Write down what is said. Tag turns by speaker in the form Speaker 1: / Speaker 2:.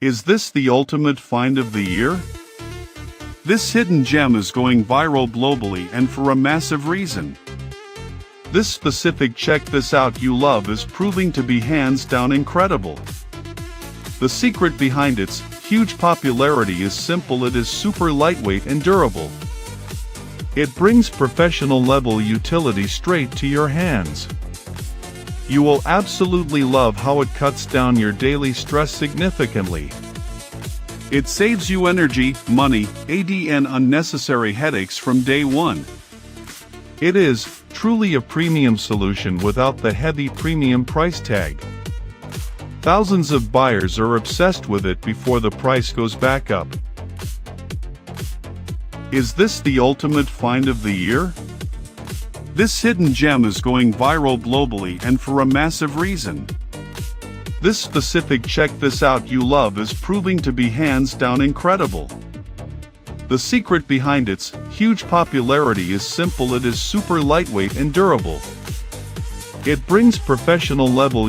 Speaker 1: Is this the ultimate find of the year? This hidden gem is going viral globally and for a massive reason. This specific check this out you love is proving to be hands down incredible. The secret behind its huge popularity is simple: it is super lightweight and durable. It brings professional level utility straight to your hands. You will absolutely love how it cuts down your daily stress significantly. It saves you energy, money, and unnecessary headaches from day one. It is truly a premium solution without the heavy premium price tag. Thousands of buyers are obsessed with it before the price goes back up. Is this the ultimate find of the year? This hidden gem is going viral globally and for a massive reason. This specific check this out you love is proving to be hands down incredible. The secret behind its huge popularity is simple: it is super lightweight and durable. It brings professional level